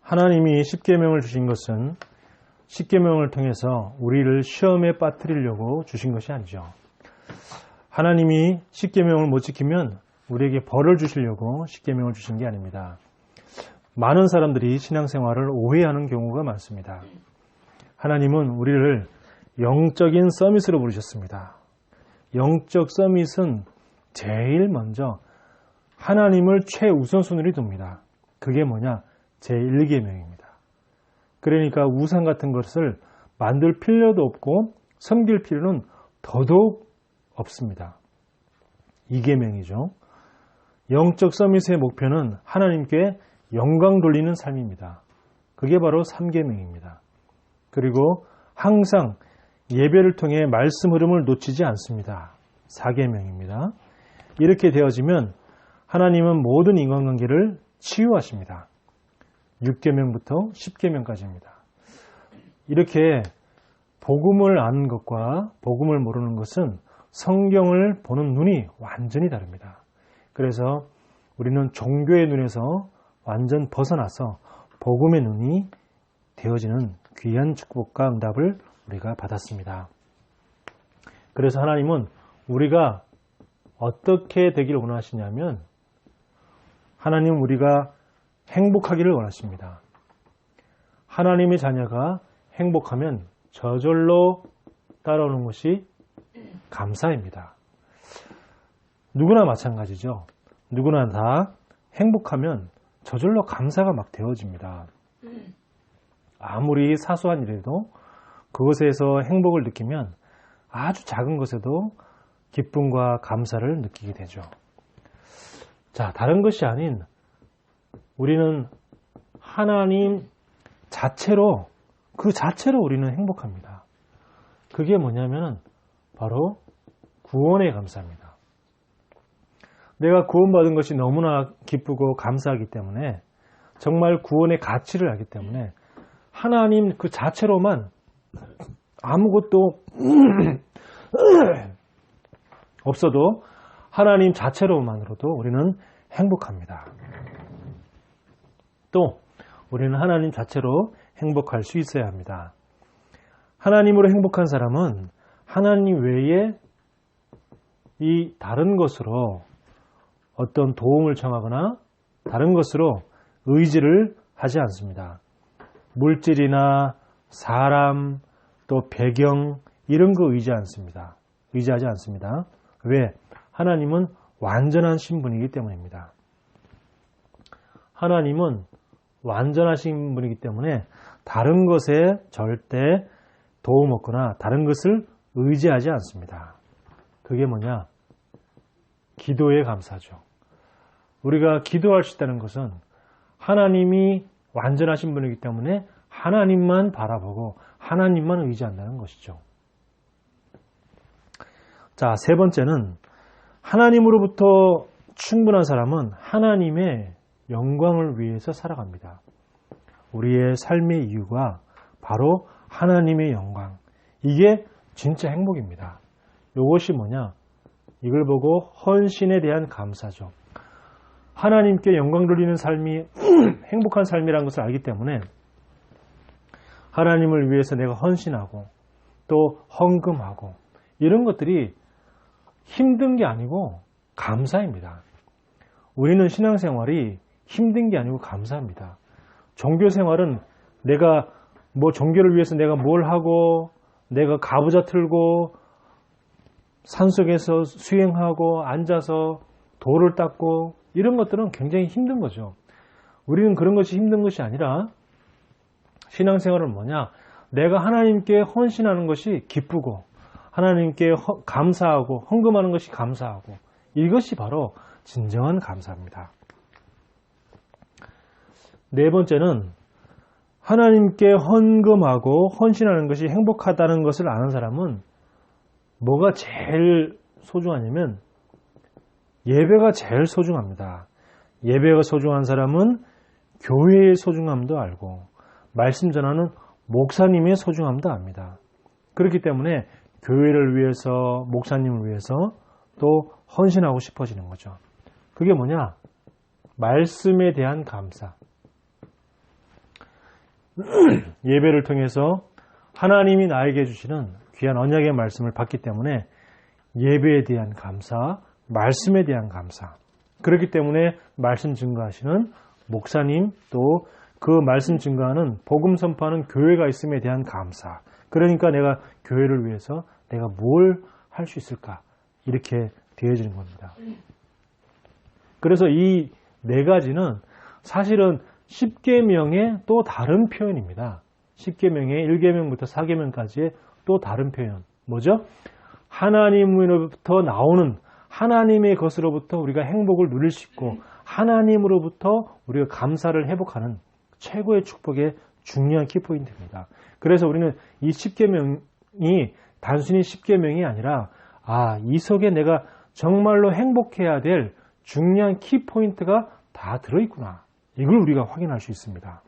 하나님이 십계명을 주신 것은 십계명을 통해서 우리를 시험에 빠뜨리려고 주신 것이 아니죠. 하나님이 십계명을 못 지키면 우리에게 벌을 주시려고 십계명을 주신 게 아닙니다. 많은 사람들이 신앙생활을 오해하는 경우가 많습니다. 하나님은 우리를 영적인 서밋으로 부르셨습니다. 영적 서밋은 제일 먼저 하나님을 최우선순위로 둡니다. 그게 뭐냐? 제1계명입니다. 그러니까 우상 같은 것을 만들 필요도 없고 섬길 필요는 더더욱 없습니다. 2계명이죠. 영적 서밋의 목표는 하나님께 영광 돌리는 삶입니다. 그게 바로 3계명입니다. 그리고 항상 예배를 통해 말씀 흐름을 놓치지 않습니다. 4계명입니다. 이렇게 되어지면 하나님은 모든 인간관계를 치유하십니다. 6계명부터 10계명까지입니다. 이렇게 복음을 아는 것과 복음을 모르는 것은 성경을 보는 눈이 완전히 다릅니다. 그래서 우리는 종교의 눈에서 완전 벗어나서 복음의 눈이 되어지는 귀한 축복과 응답을 우리가 받았습니다. 그래서 하나님은 우리가 어떻게 되기를 원하시냐면 하나님은 우리가 행복하기를 원하십니다. 하나님의 자녀가 행복하면 저절로 따라오는 것이 감사입니다. 누구나 마찬가지죠. 누구나 다 행복하면 저절로 감사가 막 되어집니다. 아무리 사소한 일에도 그것에서 행복을 느끼면 아주 작은 것에도 기쁨과 감사를 느끼게 되죠. 자, 다른 것이 아닌 우리는 하나님 자체로, 그 자체로 우리는 행복합니다. 그게 뭐냐면 바로 구원에 감사합니다. 내가 구원받은 것이 너무나 기쁘고 감사하기 때문에 정말 구원의 가치를 알기 때문에 하나님 그 자체로만 아무것도 없어도 하나님 자체로만으로도 우리는 행복합니다. 또 우리는 하나님 자체로 행복할 수 있어야 합니다. 하나님으로 행복한 사람은 하나님 외에 이 다른 것으로 어떤 도움을 청하거나 다른 것으로 의지를 하지 않습니다. 물질이나 사람, 또 배경 이런 거 의지하지 않습니다. 왜? 하나님은 완전한 신분이기 때문입니다. 하나님은 완전하신 분이기 때문에 다른 것에 절대 도움 없거나 다른 것을 의지하지 않습니다. 그게 뭐냐? 기도에 감사죠. 우리가 기도할 수 있다는 것은 하나님이 완전하신 분이기 때문에 하나님만 바라보고 하나님만 의지한다는 것이죠. 자, 세 번째는 하나님으로부터 충분한 사람은 하나님의 영광을 위해서 살아갑니다. 우리의 삶의 이유가 바로 하나님의 영광. 이게 진짜 행복입니다. 이것이 뭐냐? 이걸 보고 헌신에 대한 감사죠. 하나님께 영광 돌리는 삶이 행복한 삶이라는 것을 알기 때문에 하나님을 위해서 내가 헌신하고 또 헌금하고 이런 것들이 힘든 게 아니고 감사입니다. 우리는 신앙생활이 힘든 게 아니고 감사합니다. 종교생활은 내가 종교를 위해서 내가 뭘 하고 내가 가부좌 틀고 산속에서 수행하고 앉아서 돌을 닦고 이런 것들은 굉장히 힘든 거죠. 우리는 그런 것이 힘든 것이 아니라 신앙생활은 뭐냐? 내가 하나님께 헌신하는 것이 기쁘고 하나님께 감사하고 헌금하는 것이 감사하고 이것이 바로 진정한 감사입니다. 네 번째는 하나님께 헌금하고 헌신하는 것이 행복하다는 것을 아는 사람은 뭐가 제일 소중하냐면 예배가 제일 소중합니다. 예배가 소중한 사람은 교회의 소중함도 알고 말씀 전하는 목사님의 소중함도 압니다. 그렇기 때문에 교회를 위해서 목사님을 위해서 또 헌신하고 싶어지는 거죠. 그게 뭐냐? 말씀에 대한 감사. 예배를 통해서 하나님이 나에게 주시는 귀한 언약의 말씀을 받기 때문에 예배에 대한 감사, 말씀에 대한 감사. 그렇기 때문에 말씀 증거하시는 목사님, 또 그 말씀 증거하는 복음 선포하는 교회가 있음에 대한 감사. 그러니까 내가 교회를 위해서 내가 뭘 할 수 있을까? 이렇게 되어지는 겁니다. 그래서 이 네 가지는 사실은 10계명의 또 다른 표현입니다. 10계명의 1계명부터 4계명까지의 또 다른 표현. 뭐죠? 하나님으로부터 나오는 하나님의 것으로부터 우리가 행복을 누릴 수 있고 하나님으로부터 우리가 감사를 회복하는 최고의 축복의 중요한 키포인트입니다. 그래서 우리는 이 10계명이 단순히 10계명이 아니라 이 속에 내가 정말로 행복해야 될 중요한 키포인트가 다 들어있구나. 이걸 우리가 확인할 수 있습니다.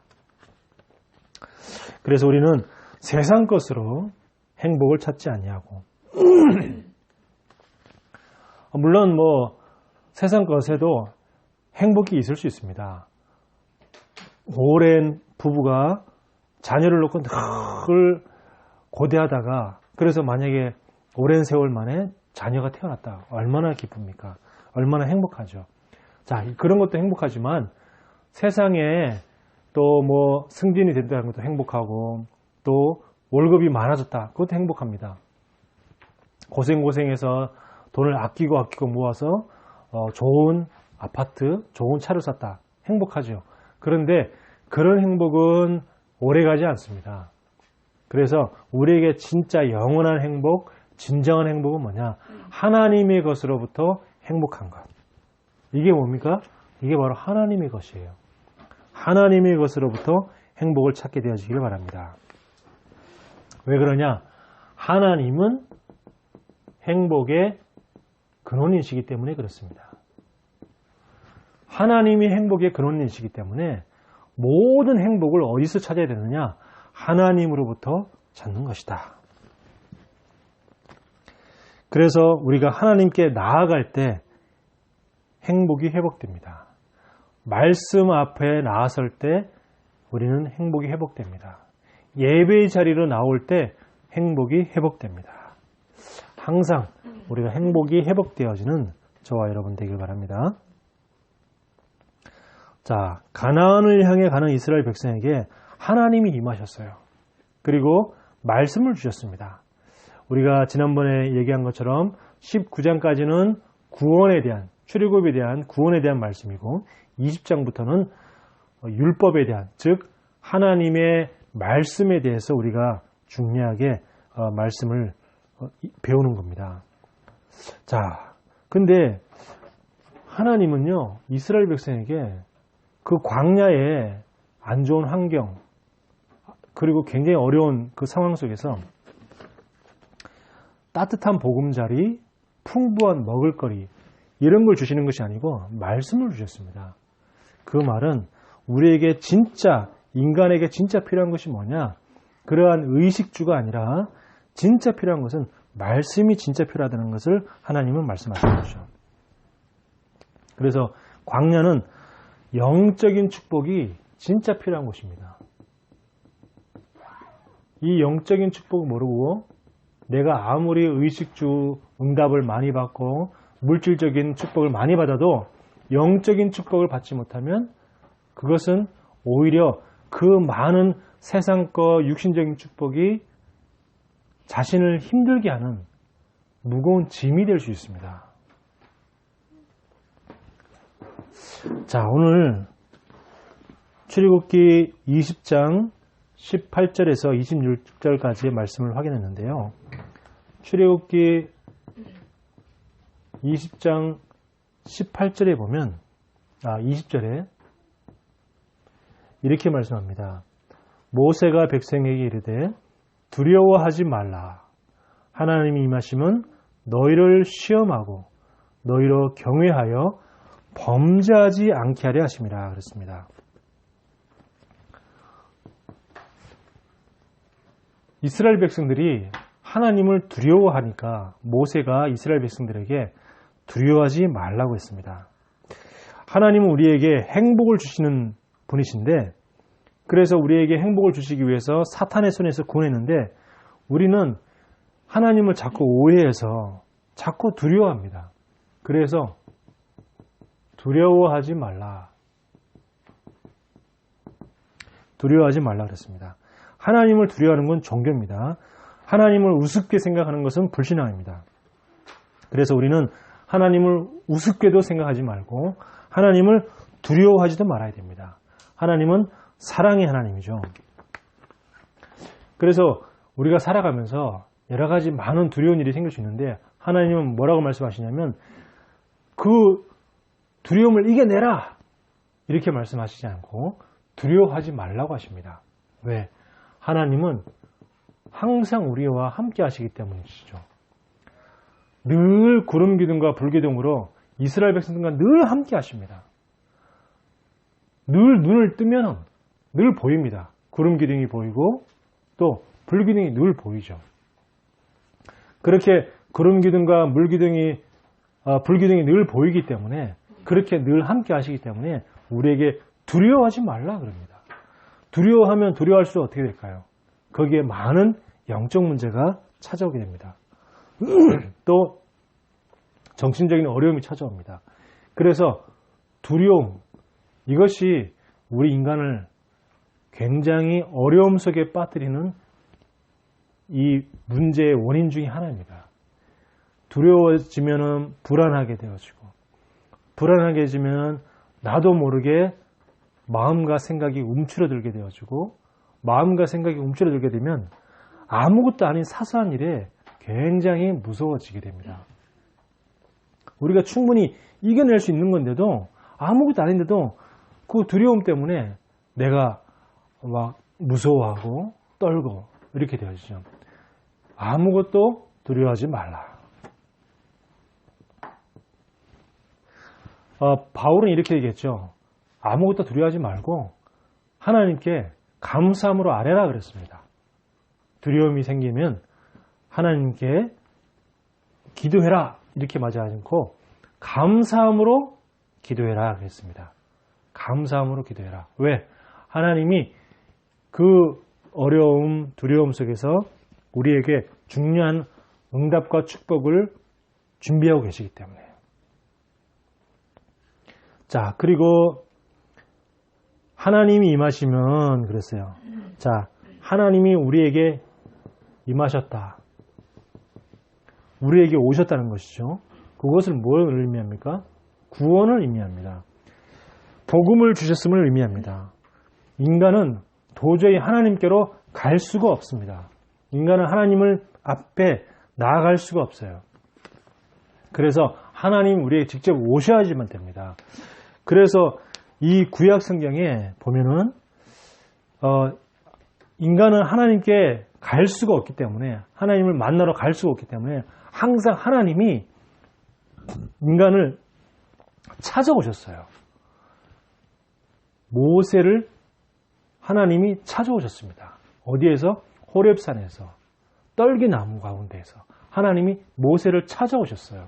그래서 우리는 세상 것으로 행복을 찾지 아니하고 물론 세상 것에도 행복이 있을 수 있습니다. 오랜 부부가 자녀를 놓고 늘 고대하다가 그래서 만약에 오랜 세월 만에 자녀가 태어났다. 얼마나 기쁩니까? 얼마나 행복하죠. 자, 그런 것도 행복하지만 세상에 또 승진이 된다는 것도 행복하고 또 월급이 많아졌다. 그것도 행복합니다. 고생해서 돈을 아끼고 모아서 좋은 아파트, 좋은 차를 샀다. 행복하죠. 그런데 그런 행복은 오래가지 않습니다. 그래서 우리에게 진짜 영원한 행복, 진정한 행복은 뭐냐? 하나님의 것으로부터 행복한 것. 이게 뭡니까? 이게 바로 하나님의 것이에요. 하나님의 것으로부터 행복을 찾게 되어지기를 바랍니다. 왜 그러냐? 하나님은 행복의 근원이시기 때문에 그렇습니다. 하나님이 행복의 근원이시기 때문에 모든 행복을 어디서 찾아야 되느냐? 하나님으로부터 찾는 것이다. 그래서 우리가 하나님께 나아갈 때 행복이 회복됩니다. 말씀 앞에 나아설 때 우리는 행복이 회복됩니다. 예배의 자리로 나올 때 행복이 회복됩니다. 항상 우리가 행복이 회복되어지는 저와 여러분 되길 바랍니다. 자, 가나안을 향해 가는 이스라엘 백성에게 하나님이 임하셨어요. 그리고 말씀을 주셨습니다. 우리가 지난번에 얘기한 것처럼 19장까지는 구원에 대한, 출애굽에 대한 구원에 대한 말씀이고 20장부터는 율법에 대한, 즉 하나님의 말씀에 대해서 우리가 중요하게 말씀을 배우는 겁니다. 자, 근데 하나님은요, 이스라엘 백성에게 그 광야의 안 좋은 환경, 그리고 굉장히 어려운 그 상황 속에서 따뜻한 보금자리, 풍부한 먹을거리, 이런 걸 주시는 것이 아니고 말씀을 주셨습니다. 그 말은 우리에게 진짜, 인간에게 진짜 필요한 것이 뭐냐? 그러한 의식주가 아니라 진짜 필요한 것은 말씀이 진짜 필요하다는 것을 하나님은 말씀하시는 거죠. 그래서 광야는 영적인 축복이 진짜 필요한 곳입니다. 이 영적인 축복을 모르고 내가 아무리 의식주 응답을 많이 받고 물질적인 축복을 많이 받아도 영적인 축복을 받지 못하면 그것은 오히려 그 많은 세상과 육신적인 축복이 자신을 힘들게 하는 무거운 짐이 될 수 있습니다. 자, 오늘 출애굽기 20장 18절에서 26절까지의 말씀을 확인했는데요. 출애굽기 20장 18절에 보면 20절에 이렇게 말씀합니다. 모세가 백성에게 이르되 두려워하지 말라. 하나님이 임하심은 너희를 시험하고 너희로 경외하여 범죄하지 않게 하려 하심이라 그랬습니다. 이스라엘 백성들이 하나님을 두려워하니까 모세가 이스라엘 백성들에게 두려워하지 말라고 했습니다. 하나님은 우리에게 행복을 주시는 분이신데 그래서 우리에게 행복을 주시기 위해서 사탄의 손에서 구원했는데 우리는 하나님을 자꾸 오해해서 자꾸 두려워합니다. 그래서 두려워하지 말라. 두려워하지 말라 그랬습니다. 하나님을 두려워하는 건 종교입니다. 하나님을 우습게 생각하는 것은 불신앙입니다. 그래서 우리는 하나님을 우습게도 생각하지 말고 하나님을 두려워하지도 말아야 됩니다. 하나님은 사랑의 하나님이죠. 그래서 우리가 살아가면서 여러 가지 많은 두려운 일이 생길 수 있는데 하나님은 뭐라고 말씀하시냐면 그 두려움을 이겨내라 이렇게 말씀하시지 않고 두려워하지 말라고 하십니다. 왜? 하나님은 항상 우리와 함께 하시기 때문이시죠. 늘 구름 기둥과 불 기둥으로 이스라엘 백성들과 늘 함께 하십니다. 늘 눈을 뜨면 늘 보입니다. 구름 기둥이 보이고 또 불 기둥이 늘 보이죠. 그렇게 구름 기둥과 불 기둥이 늘 보이기 때문에 그렇게 늘 함께 하시기 때문에 우리에게 두려워하지 말라 그럽니다. 두려워하면 두려워할수록 어떻게 될까요? 거기에 많은 영적 문제가 찾아오게 됩니다. 또 정신적인 어려움이 찾아옵니다. 그래서 두려움, 이것이 우리 인간을 굉장히 어려움 속에 빠뜨리는 이 문제의 원인 중에 하나입니다. 두려워지면 불안하게 되어지고 불안하게지면 나도 모르게 마음과 생각이 움츠러들게 되어지고 마음과 생각이 움츠러들게 되면 아무것도 아닌 사소한 일에 굉장히 무서워지게 됩니다. 우리가 충분히 이겨낼 수 있는 건데도 아무것도 아닌데도 그 두려움 때문에 내가 막 무서워하고 떨고 이렇게 되어지죠. 아무것도 두려워하지 말라. 바울은 이렇게 얘기했죠. 아무것도 두려워하지 말고 하나님께 감사함으로 아뢰라 그랬습니다. 두려움이 생기면 하나님께 기도해라 이렇게 맞지 않고 감사함으로 기도해라 그랬습니다. 감사함으로 기도해라. 왜? 하나님이 그 어려움, 두려움 속에서 우리에게 중요한 응답과 축복을 준비하고 계시기 때문에. 자, 그리고 하나님이 임하시면 그랬어요. 자, 하나님이 우리에게 임하셨다. 우리에게 오셨다는 것이죠. 그것을 뭘 의미합니까? 구원을 의미합니다. 복음을 주셨음을 의미합니다. 인간은 도저히 하나님께로 갈 수가 없습니다. 인간은 하나님을 앞에 나아갈 수가 없어요. 그래서 하나님 우리에게 직접 오셔야지만 됩니다. 그래서 이 구약 성경에 보면은 인간은 하나님께 갈 수가 없기 때문에 하나님을 만나러 갈 수가 없기 때문에 항상 하나님이 인간을 찾아오셨어요. 모세를 하나님이 찾아오셨습니다. 어디에서? 호렙산에서 떨기나무 가운데에서 하나님이 모세를 찾아오셨어요.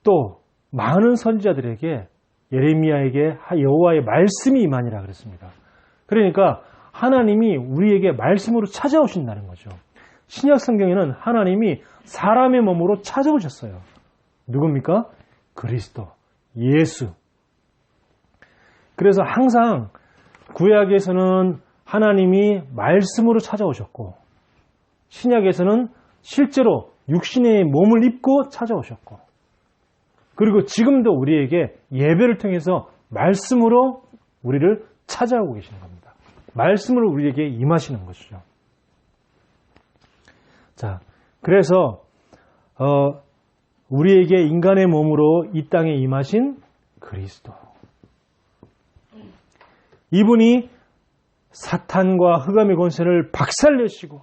또 많은 선지자들에게 예레미야에게 여호와의 말씀이 임하니라 그랬습니다. 그러니까 하나님이 우리에게 말씀으로 찾아오신다는 거죠. 신약 성경에는 하나님이 사람의 몸으로 찾아오셨어요. 누굽니까? 그리스도, 예수. 그래서 항상 구약에서는 하나님이 말씀으로 찾아오셨고 신약에서는 실제로 육신의 몸을 입고 찾아오셨고 그리고 지금도 우리에게 예배를 통해서 말씀으로 우리를 찾아오고 계시는 겁니다. 말씀으로 우리에게 임하시는 것이죠. 자, 그래서 우리에게 인간의 몸으로 이 땅에 임하신 그리스도. 이분이 사탄과 흑암의 권세를 박살내시고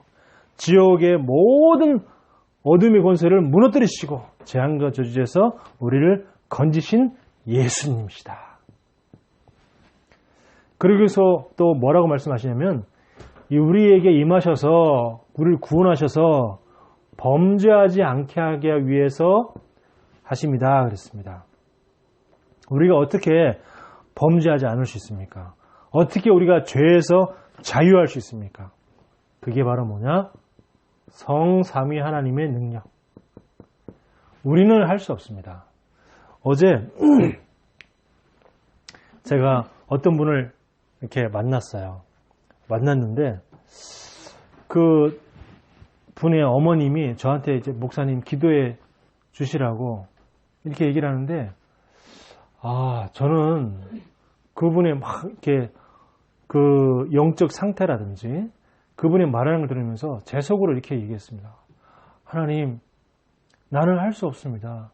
지옥의 모든 어둠의 권세를 무너뜨리시고 재앙과 저주에서 우리를 건지신 예수님이시다. 그러고서 또 뭐라고 말씀하시냐면 우리에게 임하셔서 우리를 구원하셔서 범죄하지 않게 하기 위해서 하십니다. 그랬습니다. 우리가 어떻게 범죄하지 않을 수 있습니까? 어떻게 우리가 죄에서 자유할 수 있습니까? 그게 바로 뭐냐? 성삼위 하나님의 능력. 우리는 할 수 없습니다. 어제 제가 어떤 분을 이렇게 만났어요. 만났는데 그 분의 어머님이 저한테 이제 목사님 기도해 주시라고 이렇게 얘기를 하는데, 저는 그분의 막 이렇게 그 영적 상태라든지 그분이 말하는 걸 들으면서 제 속으로 이렇게 얘기했습니다. 하나님, 나는 할 수 없습니다.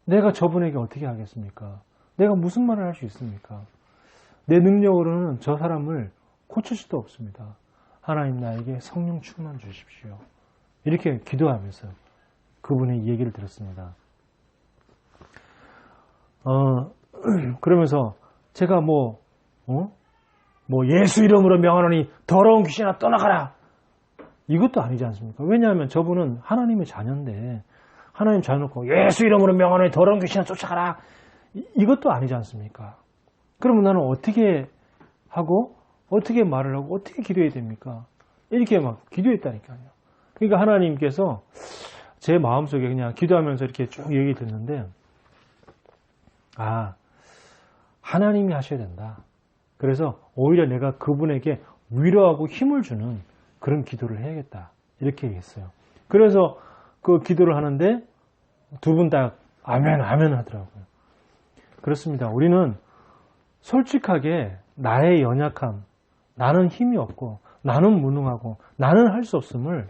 내가 저분에게 어떻게 하겠습니까? 내가 무슨 말을 할 수 있습니까? 내 능력으로는 저 사람을 고칠 수도 없습니다. 하나님, 나에게 성령 충만 주십시오. 이렇게 기도하면서 그분의 얘기를 들었습니다. 그러면서 제가 예수 이름으로 명하노니 더러운 귀신아 떠나가라. 이것도 아니지 않습니까? 왜냐하면 저분은 하나님의 자녀인데, 하나님 자녀놓고 예수 이름으로 명하노니 더러운 귀신아 쫓아가라. 이것도 아니지 않습니까? 그러면 나는 어떻게 하고, 어떻게 말을 하고, 어떻게 기도해야 됩니까? 이렇게 막 기도했다니까요. 그러니까 하나님께서 제 마음속에 그냥 기도하면서 이렇게 쭉 얘기 듣는데, 하나님이 하셔야 된다. 그래서 오히려 내가 그분에게 위로하고 힘을 주는 그런 기도를 해야겠다. 이렇게 얘기했어요. 그래서 그 기도를 하는데 두 분 다 아멘, 아멘 하더라고요. 그렇습니다. 우리는 솔직하게 나의 연약함, 나는 힘이 없고, 나는 무능하고, 나는 할 수 없음을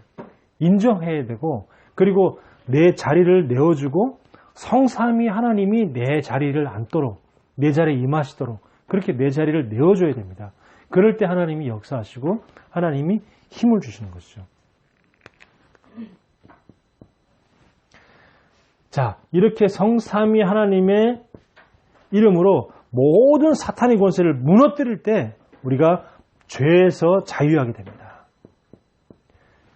인정해야 되고, 그리고 내 자리를 내어주고, 성삼위 하나님이 내 자리를 앉도록, 내 자리에 임하시도록 그렇게 내 자리를 내어줘야 됩니다. 그럴 때 하나님이 역사하시고 하나님이 힘을 주시는 것이죠. 자, 이렇게 성삼위 하나님의 이름으로 모든 사탄의 권세를 무너뜨릴 때 우리가 죄에서 자유하게 됩니다.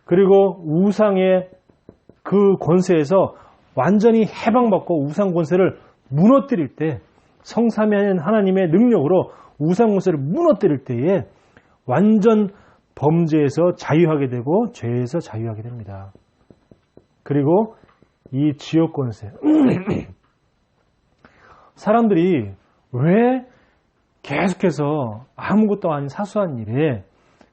그리고 우상의 그 권세에서 완전히 해방받고 우상 권세를 무너뜨릴 때, 성삼위 하나님의 능력으로 우상 권세를 무너뜨릴 때에 완전 범죄에서 자유하게 되고 죄에서 자유하게 됩니다. 그리고 이 지옥 권세. 사람들이 왜 계속해서 아무것도 아닌 사소한 일에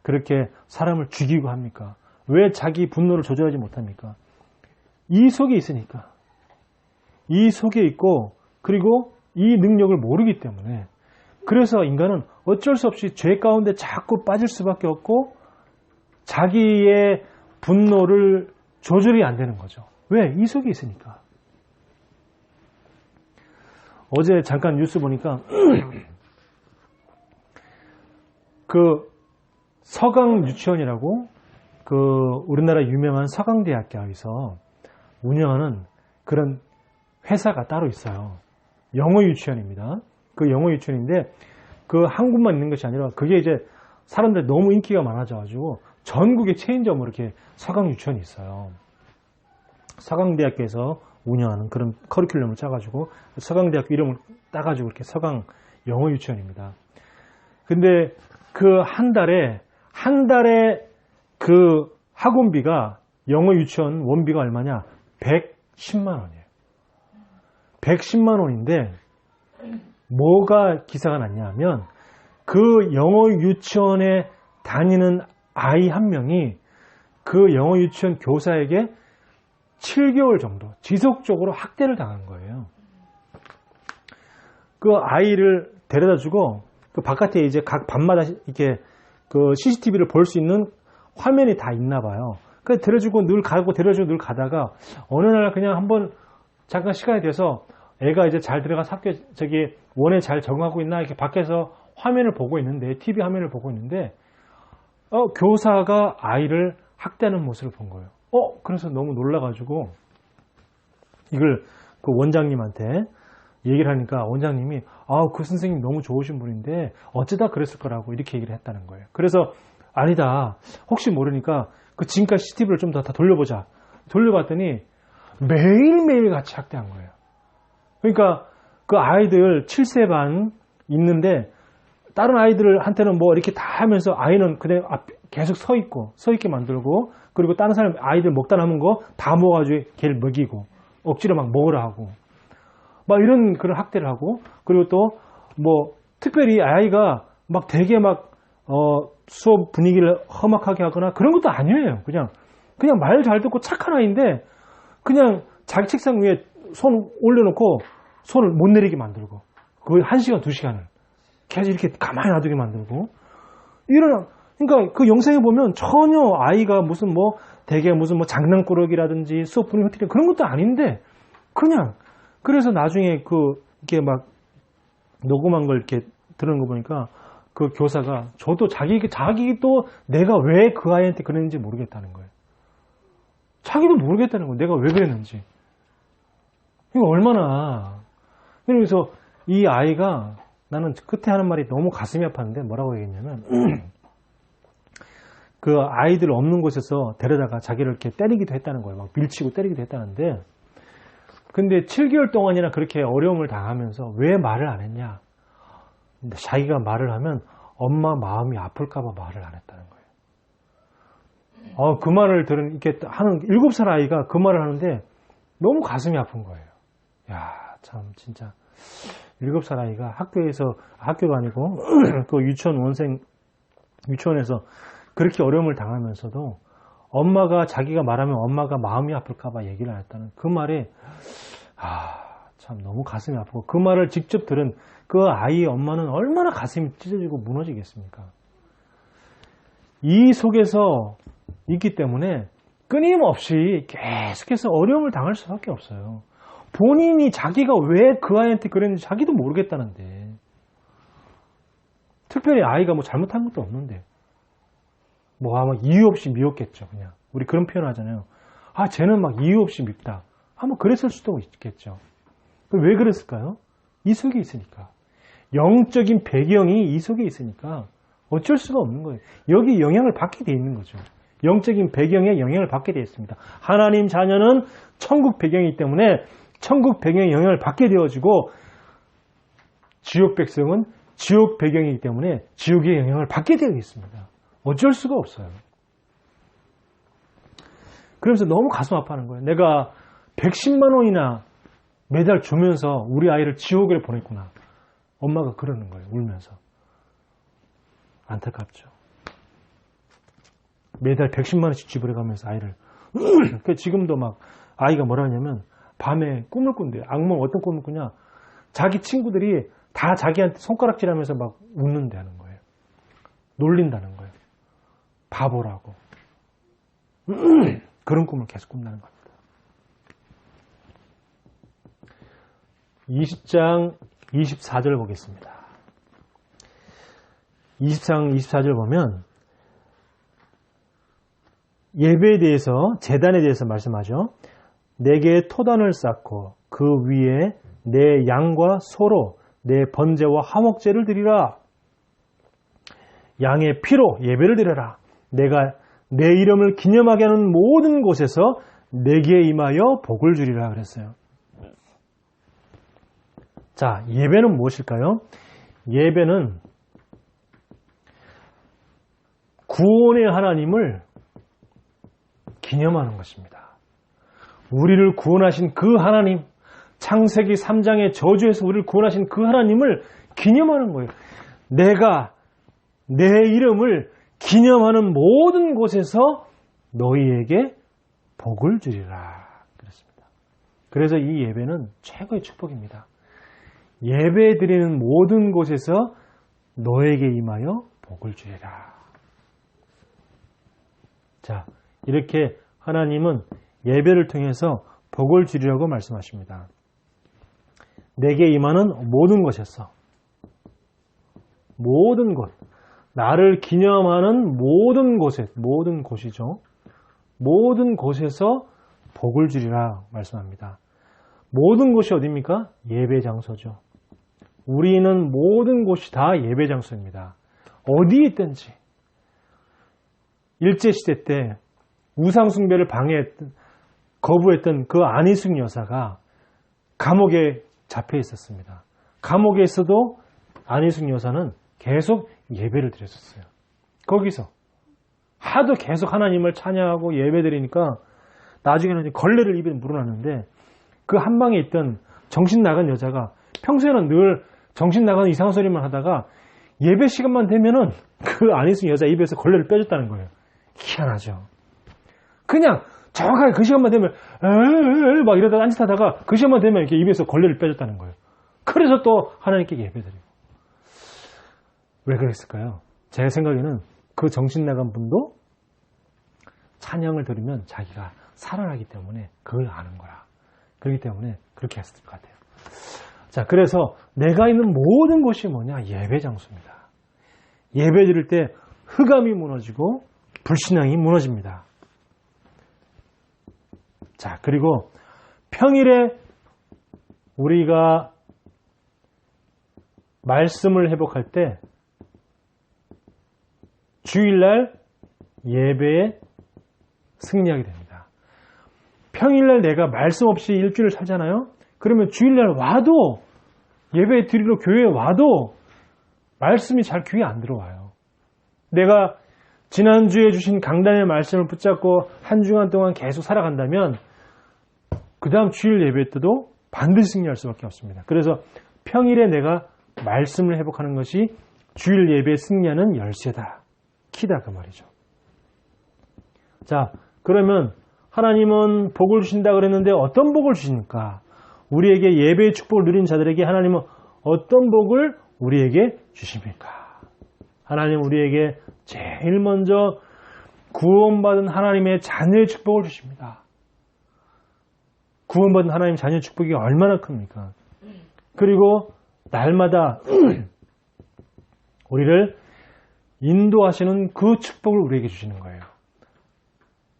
그렇게 사람을 죽이고 합니까? 왜 자기 분노를 조절하지 못합니까? 이 속에 있으니까. 이 속에 있고, 그리고 이 능력을 모르기 때문에, 그래서 인간은 어쩔 수 없이 죄 가운데 자꾸 빠질 수밖에 없고 자기의 분노를 조절이 안 되는 거죠. 왜? 이 속에 있으니까. 어제 잠깐 뉴스 보니까 그 서강 유치원이라고 그 우리나라 유명한 서강대학교에서 운영하는 그런 회사가 따로 있어요. 영어 유치원입니다. 그 영어 유치원인데 그 한 군만 있는 것이 아니라 그게 이제 사람들 너무 인기가 많아져가지고 전국에 체인점으로 이렇게 서강 유치원이 있어요. 서강대학교에서 운영하는 그런 커리큘럼을 짜가지고 서강대학교 이름을 따가지고 이렇게 서강 영어 유치원입니다. 근데 그 한 달에 그 학원비가 영어 유치원 원비가 얼마냐? 110만 원이에요. 110만 원인데 뭐가 기사가 났냐 하면 그 영어 유치원에 다니는 아이 한 명이 그 영어 유치원 교사에게 7개월 정도 지속적으로 학대를 당한 거예요. 그 아이를 데려다 주고 그 바깥에 이제 각 밤마다 이렇게 그 CCTV를 볼 수 있는 화면이 다 있나 봐요. 그래서 데려주고 늘 가고 데려주고 늘 가다가 어느 날 그냥 한번 잠깐 시간이 돼서 애가 이제 잘 들어가서 학교 저기 원에 잘 적응하고 있나 이렇게 밖에서 화면을 보고 있는데 TV 화면을 보고 있는데 교사가 아이를 학대하는 모습을 본 거예요. 그래서 너무 놀라가지고 이걸 그 원장님한테 얘기를 하니까 원장님이 그 선생님 너무 좋으신 분인데 어쩌다 그랬을 거라고 이렇게 얘기를 했다는 거예요. 그래서 아니다. 혹시 모르니까 그 지금까지 CCTV를 좀 더 돌려보자. 돌려봤더니 매일매일 같이 학대한 거예요. 그러니까 그 아이들 7세 반 있는데 다른 아이들한테는 뭐 이렇게 다 하면서 아이는 그냥 계속 서 있게 만들고, 그리고 다른 사람 아이들 먹다 남은 거 다 먹어가지고 걔를 먹이고, 억지로 막 먹으라 하고, 막 이런 그런 학대를 하고, 그리고 또 뭐 특별히 아이가 막 되게 막 수업 분위기를 험악하게 하거나 그런 것도 아니에요. 그냥 말 잘 듣고 착한 아이인데 그냥 자기 책상 위에 손 올려놓고 손을 못 내리게 만들고, 거의 1시간, 2시간을 계속 이렇게 가만히 놔두게 만들고, 그러니까 그 영상에 보면 전혀 아이가 무슨 뭐 되게 무슨 뭐 장난꾸러기라든지 수업 분위기 흐트리는 그런 것도 아닌데, 그래서 나중에 이렇게 막 녹음한 걸 이렇게 들은 거 보니까 그 교사가 저도 자기도 내가 왜 그 아이한테 그랬는지 모르겠다는 거예요. 자기도 모르겠다는 거예요. 내가 왜 그랬는지. 이거 얼마나. 그래서 이 아이가, 나는 끝에 하는 말이 너무 가슴이 아팠는데 뭐라고 얘기했냐면, 그 아이들 없는 곳에서 데려다가 자기를 이렇게 때리기도 했다는 거예요. 막 밀치고 때리기도 했다는데, 근데 7개월 동안이나 그렇게 어려움을 당하면서 왜 말을 안 했냐? 근데 자기가 말을 하면 엄마 마음이 아플까봐 말을 안 했다는 거예요. 그 말을 이렇게 하는 7살 아이가 그 말을 하는데 너무 가슴이 아픈 거예요. 야, 참, 진짜. 7살 아이가 학교가 아니고, 그 유치원에서 그렇게 어려움을 당하면서도 자기가 말하면 엄마가 마음이 아플까봐 얘기를 안 했다는 그 말에, 참 너무 가슴이 아프고, 그 말을 직접 들은 그 아이의 엄마는 얼마나 가슴이 찢어지고 무너지겠습니까? 이 속에서 있기 때문에 끊임없이 계속해서 어려움을 당할 수밖에 없어요. 본인이 자기가 왜 그 아이한테 그랬는지 자기도 모르겠다는데, 특별히 아이가 뭐 잘못한 것도 없는데, 뭐 아마 이유 없이 미웠겠죠. 그냥 우리 그런 표현 하잖아요. 쟤는 막 이유 없이 밉다. 뭐 그랬을 수도 있겠죠. 왜 그랬을까요? 이 속에 있으니까. 영적인 배경이 이 속에 있으니까 어쩔 수가 없는 거예요. 여기 영향을 받게 돼 있는 거죠. 영적인 배경에 영향을 받게 되어 있습니다. 하나님 자녀는 천국 배경이기 때문에 천국 배경에 영향을 받게 되어지고, 지옥 백성은 지옥 배경이기 때문에 지옥의 영향을 받게 되어 있습니다. 어쩔 수가 없어요. 그러면서 너무 가슴 아파하는 거예요. 내가 110만 원이나 매달 주면서 우리 아이를 지옥에 보냈구나. 엄마가 그러는 거예요. 울면서. 안타깝죠. 매달 110만 원씩 지불해가면서 아이를. 지금도 막 아이가 뭐라 하냐면 밤에 꿈을 꾼대요. 악몽 어떤 꿈을 꾸냐. 자기 친구들이 다 자기한테 손가락질하면서 막 웃는다는 거예요. 놀린다는 거예요. 바보라고. 그런 꿈을 계속 꾼다는 겁니다. 20장 24절 보겠습니다. 20장 24절 보면 예배에 대해서, 제단에 대해서 말씀하죠. 내게 토단을 쌓고 그 위에 내 양과 소로 내 번제와 화목제를 드리라. 양의 피로 예배를 드려라. 내가 내 이름을 기념하게 하는 모든 곳에서 내게 임하여 복을 주리라 그랬어요. 자, 예배는 무엇일까요? 예배는 구원의 하나님을 기념하는 것입니다. 우리를 구원하신 그 하나님, 창세기 3장의 저주에서 우리를 구원하신 그 하나님을 기념하는 거예요. 내가 내 이름을 기념하는 모든 곳에서 너희에게 복을 주리라 그랬습니다. 그래서 이 예배는 최고의 축복입니다. 예배 드리는 모든 곳에서 너에게 임하여 복을 주리라. 자, 이렇게 하나님은 예배를 통해서 복을 주리라고 말씀하십니다. 내게 임하는 모든 곳에서, 모든 곳, 나를 기념하는 모든 곳에, 모든 곳이죠. 모든 곳에서 복을 주리라 말씀합니다. 모든 곳이 어디입니까? 예배 장소죠. 우리는 모든 곳이 다 예배 장소입니다. 어디에 있든지. 일제시대 때 우상숭배를 거부했던 그 안희숙 여사가 감옥에 잡혀 있었습니다. 감옥에 있어도 안희숙 여사는 계속 예배를 드렸었어요. 거기서 하도 계속 하나님을 찬양하고 예배드리니까 나중에는 걸레를 입에 물어놨는데 그 한 방에 있던 정신 나간 여자가 평소에는 늘 정신 나간 이상한 소리만 하다가 예배 시간만 되면은 그 안에 있는 여자 입에서 걸레를 빼줬다는 거예요. 희한하죠. 그냥 정확하게 그 시간만 되면 에에에 막 이러다가 딴짓하다가 그 시간만 되면 이렇게 입에서 걸레를 빼줬다는 거예요. 그래서 또 하나님께 예배드리고. 왜 그랬을까요? 제 생각에는 그 정신 나간 분도 찬양을 들으면 자기가 살아나기 때문에 그걸 아는 거야. 그렇기 때문에 그렇게 했을 것 같아요. 자, 그래서 내가 있는 모든 곳이 뭐냐? 예배 장소입니다. 예배 드릴 때 흑암이 무너지고 불신앙이 무너집니다. 자, 그리고 평일에 우리가 말씀을 회복할 때 주일날 예배에 승리하게 됩니다. 평일날 내가 말씀 없이 일주일을 살잖아요. 그러면 주일날 와도 예배 드리러 교회에 와도 말씀이 잘 귀에 안 들어와요. 내가 지난주에 주신 강단의 말씀을 붙잡고 한 주간 동안 계속 살아간다면 그 다음 주일 예배 때도 반드시 승리할 수밖에 없습니다. 그래서 평일에 내가 말씀을 회복하는 것이 주일 예배에 승리하는 열쇠다. 키다 그 말이죠. 자, 그러면 하나님은 복을 주신다 그랬는데 어떤 복을 주십니까? 우리에게 예배의 축복을 누린 자들에게 하나님은 어떤 복을 우리에게 주십니까? 하나님 우리에게 제일 먼저 구원받은 하나님의 자녀의 축복을 주십니다. 구원받은 하나님의 자녀의 축복이 얼마나 큽니까? 그리고 날마다 우리를 인도하시는 그 축복을 우리에게 주시는 거예요.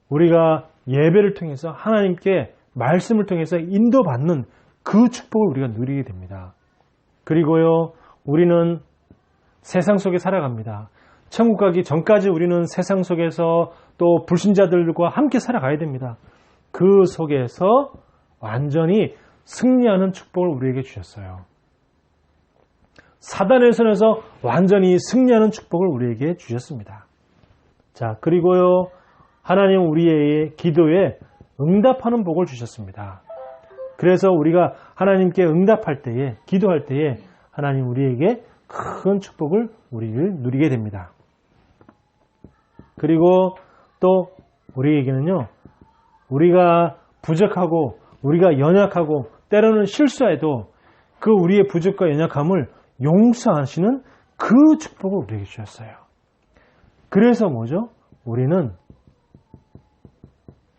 우리가 예배를 통해서 하나님께 말씀을 통해서 인도받는 그 축복을 우리가 누리게 됩니다. 그리고요, 우리는 세상 속에 살아갑니다. 천국 가기 전까지 우리는 세상 속에서 또 불신자들과 함께 살아가야 됩니다. 그 속에서 완전히 승리하는 축복을 우리에게 주셨어요. 사단의 손에서 완전히 승리하는 축복을 우리에게 주셨습니다. 자, 그리고요, 하나님 우리의 기도에 응답하는 복을 주셨습니다. 그래서 우리가 하나님께 응답할 때에, 기도할 때에 하나님 우리에게 큰 축복을 우리를 누리게 됩니다. 그리고 또 우리에게는요, 우리가 부족하고 우리가 연약하고 때로는 실수해도 그 우리의 부족과 연약함을 용서하시는 그 축복을 우리에게 주셨어요. 그래서 뭐죠? 우리는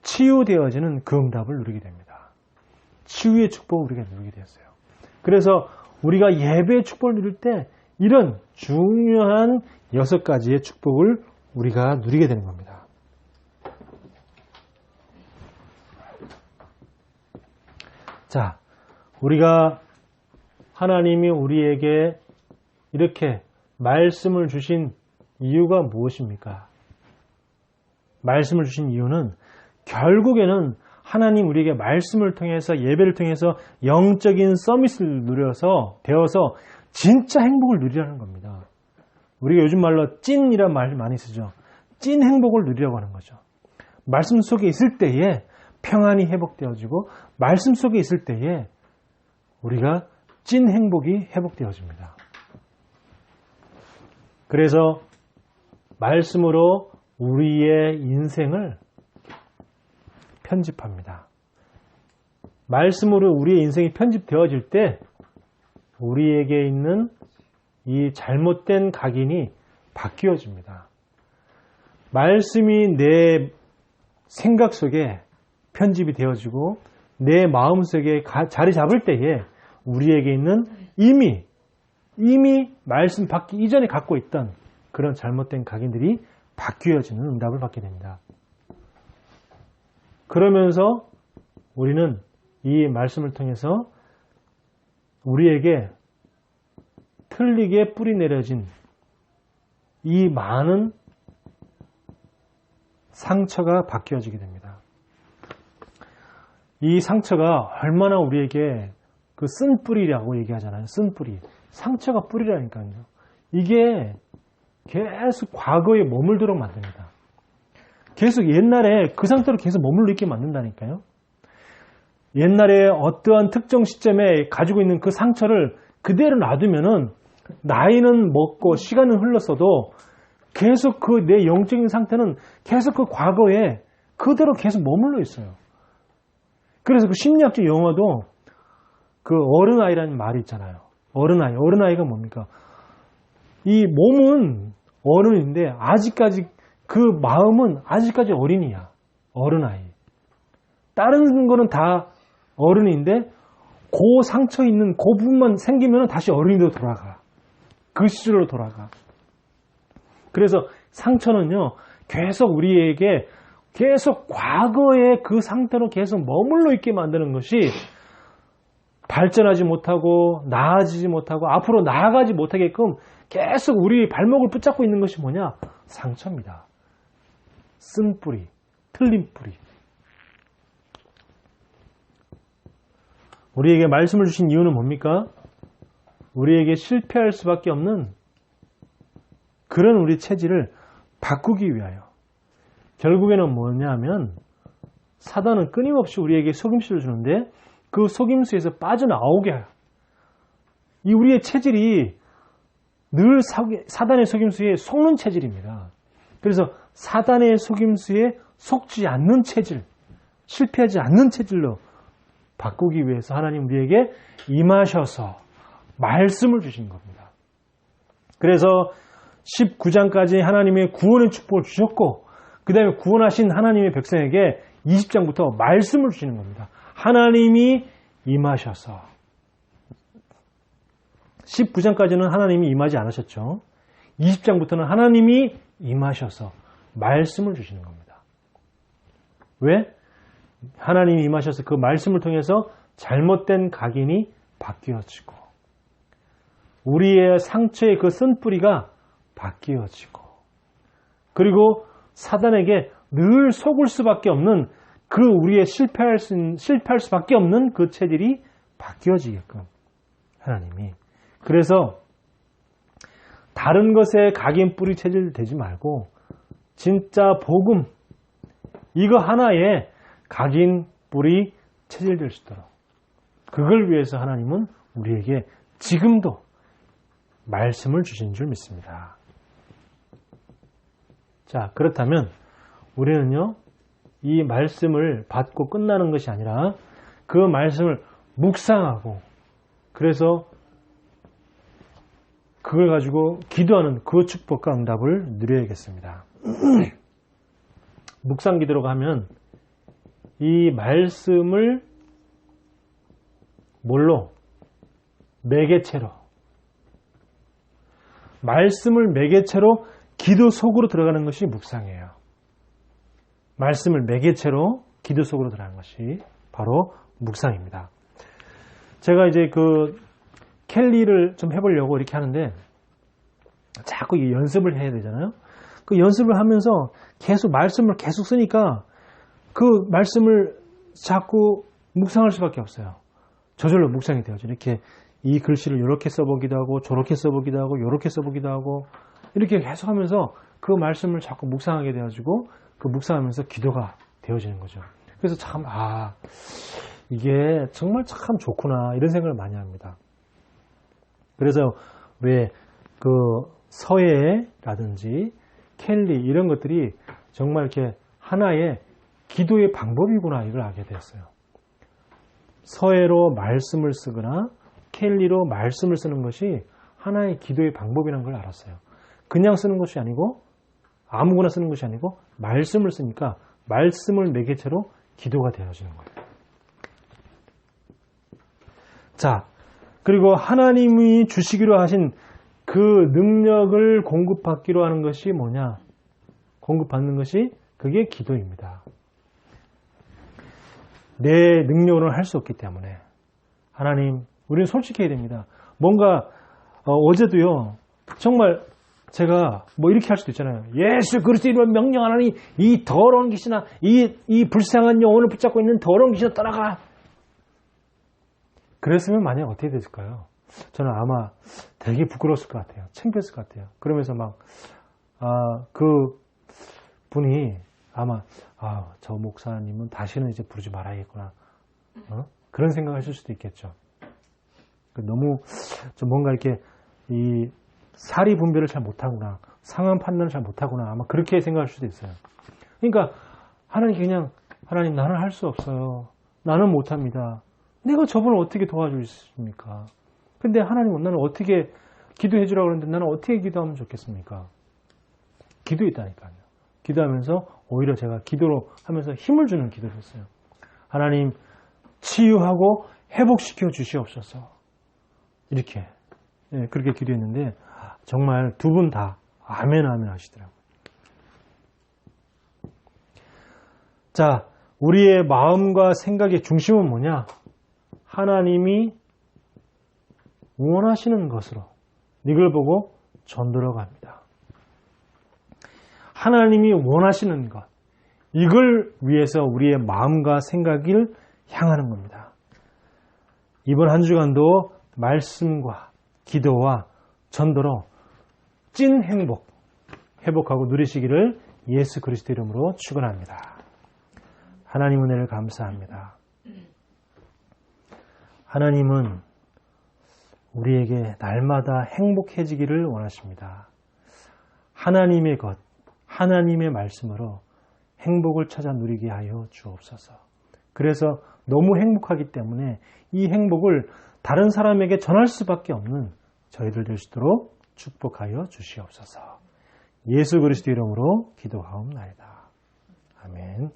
치유되어지는 그 응답을 누리게 됩니다. 치유의 축복을 우리가 누리게 되었어요. 그래서 우리가 예배의 축복을 누릴 때 이런 중요한 6가지의 축복을 우리가 누리게 되는 겁니다. 자, 우리가 하나님이 우리에게 이렇게 말씀을 주신 이유가 무엇입니까? 말씀을 주신 이유는 결국에는 하나님 우리에게 말씀을 통해서 예배를 통해서 영적인 서밋을 되어서 진짜 행복을 누리라는 겁니다. 우리가 요즘 말로 찐이란 말 많이 쓰죠. 찐 행복을 누리려고 하는 거죠. 말씀 속에 있을 때에 평안이 회복되어지고 말씀 속에 있을 때에 우리가 찐 행복이 회복되어집니다. 그래서 말씀으로 우리의 인생을 편집합니다. 말씀으로 우리의 인생이 편집되어질 때 우리에게 있는 이 잘못된 각인이 바뀌어집니다. 말씀이 내 생각 속에 편집이 되어지고 내 마음 속에 자리 잡을 때에 우리에게 있는 이미 말씀 받기 이전에 갖고 있던 그런 잘못된 각인들이 바뀌어지는 응답을 받게 됩니다. 그러면서 우리는 이 말씀을 통해서 우리에게 틀리게 뿌리 내려진 이 많은 상처가 바뀌어지게 됩니다. 이 상처가 얼마나 우리에게 그 쓴 뿌리라고 얘기하잖아요. 쓴 뿌리. 상처가 뿌리라니까요. 이게 계속 과거에 머물도록 만듭니다. 계속 옛날에 그 상태로 계속 머물러 있게 만든다니까요. 옛날에 어떠한 특정 시점에 가지고 있는 그 상처를 그대로 놔두면은 나이는 먹고 시간은 흘렀어도 계속 그 내 영적인 상태는 계속 그 과거에 그대로 계속 머물러 있어요. 그래서 그 심리학적 용어도 그 어른아이라는 말이 있잖아요. 어른아이가 뭡니까? 이 몸은 어른인데 아직까지 그 마음은 아직까지 어린이야. 어른아이. 다른 거는 다 어른인데 그 상처 있는 그 부분만 생기면 다시 어린이로 돌아가. 그 시절로 돌아가. 그래서 상처는요, 계속 우리에게 계속 과거의 그 상태로 계속 머물러 있게 만드는 것이 발전하지 못하고 나아지지 못하고 앞으로 나아가지 못하게끔 계속 우리 발목을 붙잡고 있는 것이 뭐냐? 상처입니다. 쓴 뿌리, 틀린 뿌리. 우리에게 말씀을 주신 이유는 뭡니까? 우리에게 실패할 수밖에 없는 그런 우리 체질을 바꾸기 위하여. 결국에는 뭐냐면 사단은 끊임없이 우리에게 속임수를 주는데 그 속임수에서 빠져나오게 해요. 이 우리의 체질이 늘 사단의 속임수에 속는 체질입니다. 그래서 사단의 속임수에 속지 않는 체질, 실패하지 않는 체질로 바꾸기 위해서 하나님 우리에게 임하셔서 말씀을 주신 겁니다. 그래서 19장까지 하나님의 구원의 축복을 주셨고 그 다음에 구원하신 하나님의 백성에게 20장부터 말씀을 주시는 겁니다. 하나님이 임하셔서 19장까지는 하나님이 임하지 않으셨죠. 20장부터는 하나님이 임하셔서 말씀을 주시는 겁니다. 왜? 하나님이 임하셔서 그 말씀을 통해서 잘못된 각인이 바뀌어지고 우리의 상처의 그 쓴뿌리가 바뀌어지고 그리고 사단에게 늘 속을 수밖에 없는 그 우리의 실패할 수밖에 없는 그 체질이 바뀌어지게끔 하나님이 그래서 다른 것에 각인 뿌리 체질 되지 말고 진짜 복음 이거 하나에 각인 뿌리 체질 될 수 있도록 그걸 위해서 하나님은 우리에게 지금도 말씀을 주신 줄 믿습니다. 자, 그렇다면 우리는요, 이 말씀을 받고 끝나는 것이 아니라 그 말씀을 묵상하고 그래서 그걸 가지고 기도하는 그 축복과 응답을 누려야겠습니다. 묵상 기도라고 하면 이 말씀을 뭘로? 매개체로. 말씀을 매개체로 기도 속으로 들어가는 것이 묵상이에요. 말씀을 매개체로 기도 속으로 들어가는 것이 바로 묵상입니다. 제가 이제 그 켈리를 좀 해보려고 이렇게 하는데 자꾸 이 연습을 해야 되잖아요. 그 연습을 하면서 계속 말씀을 계속 쓰니까 그 말씀을 자꾸 묵상할 수밖에 없어요. 저절로 묵상이 되어져. 이렇게 이 글씨를 이렇게 써보기도 하고 저렇게 써보기도 하고 이렇게 써보기도 하고 이렇게 계속 하면서 그 말씀을 자꾸 묵상하게 되어지고 그 묵상하면서 기도가 되어지는 거죠. 그래서 참 이게 정말 참 좋구나 이런 생각을 많이 합니다. 그래서 왜 그 서예라든지 켈리 이런 것들이 정말 이렇게 하나의 기도의 방법이구나 이걸 알게 되었어요. 서예로 말씀을 쓰거나 켈리로 말씀을 쓰는 것이 하나의 기도의 방법이라는 걸 알았어요. 그냥 쓰는 것이 아니고 아무거나 쓰는 것이 아니고 말씀을 쓰니까 말씀을 매개체로 기도가 되어지는 거예요. 자, 그리고 하나님이 주시기로 하신 그 능력을 공급받기로 하는 것이 뭐냐? 공급받는 것이 그게 기도입니다. 내 능력으로는 할 수 없기 때문에 하나님, 우리는 솔직해야 됩니다. 뭔가 어제도요, 정말 제가 뭐 이렇게 할 수도 있잖아요. 예수 그리스도 이름으로 명령하노니 이 더러운 귀신아, 이 불쌍한 영혼을 붙잡고 있는 더러운 귀신아 떠나가. 그랬으면 만약 어떻게 됐을까요? 저는 아마 되게 부끄러웠을 것 같아요. 창피했을 것 같아요. 그러면서 막, 그 분이 아마, 저 목사님은 다시는 이제 부르지 말아야겠구나. 그런 생각을 하실 수도 있겠죠. 너무 좀 뭔가 이렇게 이 사리 분별을 잘 못하구나. 상황 판단을 잘 못하구나. 아마 그렇게 생각할 수도 있어요. 그러니까 하나님 나는 할 수 없어요. 나는 못합니다. 내가 저분을 어떻게 도와줄 수 있습니까? 근데 하나님은 나는 어떻게 기도해 주라고 그러는데 나는 어떻게 기도하면 좋겠습니까? 기도했다니까요. 기도하면서 오히려 제가 기도로 하면서 힘을 주는 기도를 했어요. 하나님 치유하고 회복시켜 주시옵소서. 이렇게 그렇게 기도했는데 정말 두 분 다 아멘 아멘 하시더라고요. 자, 우리의 마음과 생각의 중심은 뭐냐? 하나님이 원하시는 것으로 이걸 보고 전도로 갑니다. 하나님이 원하시는 것, 이걸 위해서 우리의 마음과 생각을 향하는 겁니다. 이번 한 주간도 말씀과 기도와 전도로 찐 회복하고 누리시기를 예수 그리스도 이름으로 축원합니다. 하나님 은혜를 감사합니다. 하나님은 우리에게 날마다 행복해지기를 원하십니다. 하나님의 것, 하나님의 말씀으로 행복을 찾아 누리게 하여 주옵소서. 그래서 너무 행복하기 때문에 이 행복을 다른 사람에게 전할 수밖에 없는 저희들 될 수 있도록 축복하여 주시옵소서. 예수 그리스도 이름으로 기도하옵나이다. 아멘.